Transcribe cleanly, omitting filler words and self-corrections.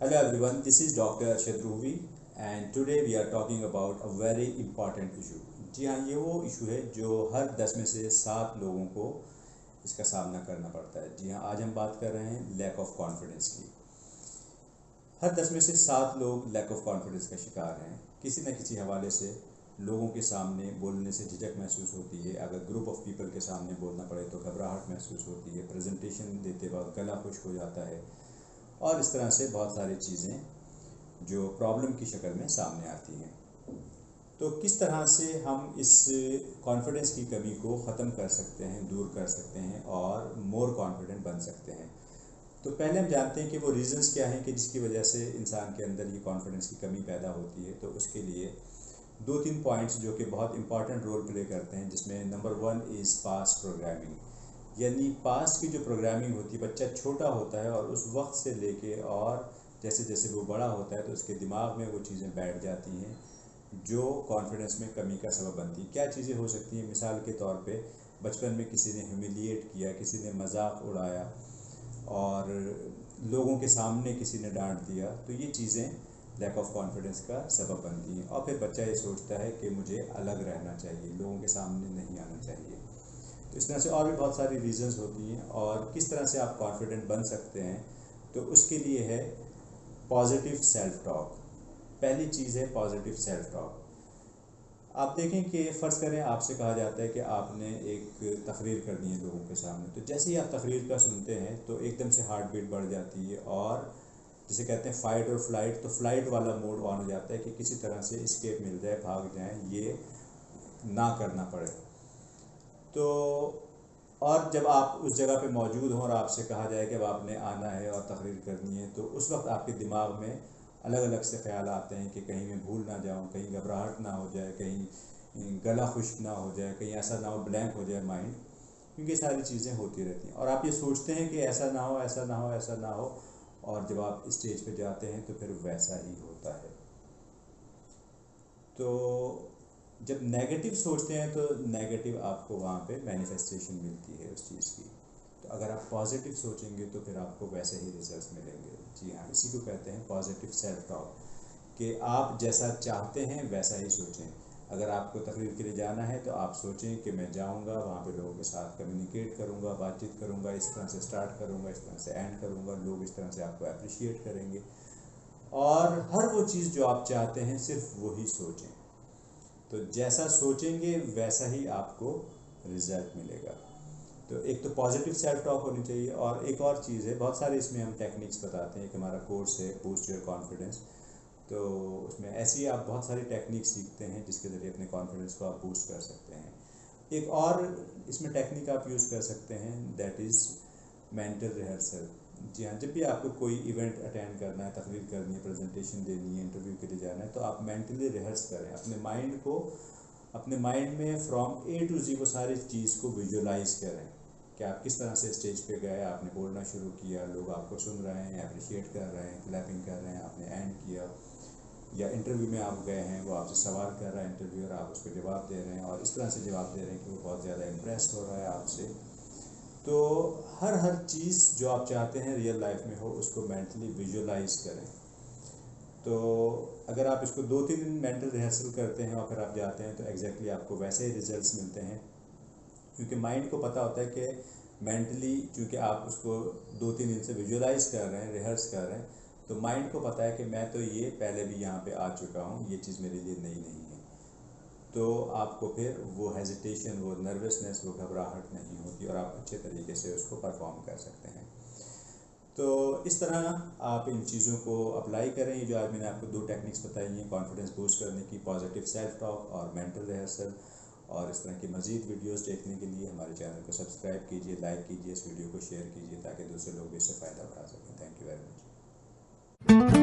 Hello everyone, this is Dr. Arshad Ruhvi and today we are talking about a very important issue. जी हाँ, ये वो issue है जो हर 10 में से 7 लोगों को इसका सामना करना पड़ता है। जी हाँ, आज हम बात कर रहे हैं लैक ऑफ कॉन्फिडेंस की। हर 10 में से 7 लोग लैक ऑफ कॉन्फिडेंस का शिकार हैं। किसी न किसी हवाले से लोगों के सामने बोलने से झिझक महसूस होती है। अगर ग्रुप ऑफ पीपल के सामने बोलना पड़े तो घबराहट महसूस होती है। प्रेजेंटेशन देते वक्त गला खुश्क हो जाता है और इस तरह से बहुत सारी चीज़ें जो प्रॉब्लम की शक्ल में सामने आती हैं। तो किस तरह से हम इस कॉन्फिडेंस की कमी को ख़त्म कर सकते हैं, दूर कर सकते हैं और मोर कॉन्फिडेंट बन सकते हैं। तो पहले हम जानते हैं कि वो रीज़न्स क्या हैं कि जिसकी वजह से इंसान के अंदर ये कॉन्फिडेंस की कमी पैदा होती है। तो उसके लिए 2-3 पॉइंट्स जो कि बहुत इंपॉर्टेंट रोल प्ले करते हैं, जिसमें नंबर 1 इज़ पास्ट प्रोग्रामिंग। यानी पास्ट की जो प्रोग्रामिंग होती है, बच्चा छोटा होता है और उस वक्त से लेके और जैसे जैसे वो बड़ा होता है तो उसके दिमाग में वो चीज़ें बैठ जाती हैं जो कॉन्फिडेंस में कमी का सबब बनती है। क्या चीज़ें हो सकती हैं? मिसाल के तौर पे बचपन में किसी ने ह्यूमिलिएट किया, किसी ने मजाक उड़ाया और लोगों के सामने किसी ने डांट दिया, तो ये चीज़ें लैक ऑफ कॉन्फिडेंस का सबब बनती हैं। और फिर बच्चा ये सोचता है कि मुझे अलग रहना चाहिए, लोगों के सामने नहीं आना चाहिए। तो इस तरह से और भी बहुत सारी रीज़न्स होती हैं। और किस तरह से आप कॉन्फिडेंट बन सकते हैं, तो उसके लिए है पॉजिटिव सेल्फ टॉक। पहली चीज़ है पॉजिटिव सेल्फ टॉक। आप देखें कि फ़र्ज़ करें आपसे कहा जाता है कि आपने एक तकरीर करनी है लोगों के सामने, तो जैसे ही आप तकरीर का सुनते हैं तो एकदम से हार्ट बीट बढ़ जाती है और जिसे कहते हैं फ़ाइट और फ्लाइट, तो फ्लाइट वाला मोड ऑन हो जाता है कि किसी तरह से एस्केप मिल जाए, भाग जाएं, ये ना करना पड़े। तो और जब आप उस जगह पे मौजूद हों और आपसे कहा जाए कि अब आपने आना है और तकरीर करनी है, तो उस वक्त आपके दिमाग में अलग अलग से ख्याल आते हैं कि कहीं मैं भूल ना जाऊं, कहीं घबराहट ना हो जाए, कहीं गला खुश्क ना हो जाए, कहीं ऐसा ना हो ब्लैंक हो जाए माइंड, क्योंकि सारी चीज़ें होती रहती हैं और आप ये सोचते हैं कि ऐसा ना हो, ऐसा ना हो, ऐसा ना हो, और जब आप स्टेज पे जाते हैं तो फिर वैसा ही होता है। तो जब नेगेटिव सोचते हैं तो नेगेटिव आपको वहाँ पे मैनिफेस्टेशन मिलती है उस चीज़ की। तो अगर आप पॉजिटिव सोचेंगे तो फिर आपको वैसे ही रिजल्ट्स मिलेंगे। जी हाँ, इसी को कहते हैं पॉजिटिव सेल्फ टॉक, कि आप जैसा चाहते हैं वैसा ही सोचें। अगर आपको तकरीर के लिए जाना है तो आप सोचें कि मैं जाऊंगा, वहाँ पे लोगों के साथ कम्युनिकेट करूँगा, बातचीत करूँगा, इस तरह से स्टार्ट करूँगा, इस तरह से एंड करूँगा, लोग इस तरह से आपको अप्रिशिएट करेंगे। और हर वो चीज़ जो आप चाहते हैं सिर्फ वही सोचें। तो जैसा सोचेंगे वैसा ही आपको रिजल्ट मिलेगा। तो एक तो पॉजिटिव सेल्फ टॉक होनी चाहिए। और एक और चीज़ है, बहुत सारे इसमें हम टेक्निक्स बताते हैं कि हमारा कोर्स है बूस्ट योर कॉन्फिडेंस, तो उसमें ऐसी आप बहुत सारी टेक्निक सीखते हैं जिसके ज़रिए अपने कॉन्फिडेंस को आप बूस्ट कर सकते हैं। एक और इसमें टेक्निक आप यूज़ कर सकते हैं, दैट इज़ मेंटल रिहर्सल। जी हाँ, जब भी आपको कोई इवेंट अटेंड करना है, तकरीर करनी है, प्रेजेंटेशन देनी है, इंटरव्यू के लिए जाना है, तो आप मेंटली रिहर्स करें अपने माइंड को, अपने माइंड में फ्रॉम ए टू जी वो सारी चीज़ को विजुअलाइज करें कि आप किस तरह से स्टेज पे गए, आपने बोलना शुरू किया, लोग आपको सुन रहे हैं, अप्रिशिएट कर रहे हैं, क्लैपिंग कर रहे हैं, आपने एंड किया, या इंटरव्यू में आप गए हैं, वो आपसे सवाल कर रहा है इंटरव्यूअर, आप उसको जवाब दे रहे हैं और इस तरह से जवाब दे रहे हैं कि वो बहुत ज़्यादा इम्प्रेस हो रहा है आपसे। तो हर चीज़ जो आप चाहते हैं रियल लाइफ में हो, उसको मेंटली विजुअलाइज करें। तो अगर आप इसको 2-3 दिन मेंटल रिहर्सल करते हैं और फिर आप जाते हैं तो एग्जैक्टली आपको वैसे ही रिजल्ट्स मिलते हैं, क्योंकि माइंड को पता होता है कि मेंटली चूँकि आप उसको 2-3 दिन से विजुअलाइज कर रहे हैं, रिहर्स कर रहे हैं, तो माइंड को पता है कि मैं तो ये पहले भी यहाँ पे आ चुका हूँ, ये चीज़ मेरे लिए नई नहीं है। तो आपको फिर वो हेजिटेशन, वो नर्वसनेस, वो घबराहट नहीं होती और आप अच्छे तरीके से उसको परफॉर्म कर सकते हैं। तो इस तरह आप इन चीज़ों को अप्लाई करें। ये जो आज मैंने आपको 2 टेक्निक्स बताई हैं कॉन्फिडेंस बूस्ट करने की, पॉजिटिव सेल्फ टॉक और मेंटल रिहर्सल। और इस तरह की मज़ीद वीडियोस देखने के लिए हमारे चैनल को सब्सक्राइब कीजिए, लाइक कीजिए, इस वीडियो को शेयर कीजिए ताकि दूसरे लोग भी इससे फ़ायदा उठा सकें। Thank you very much.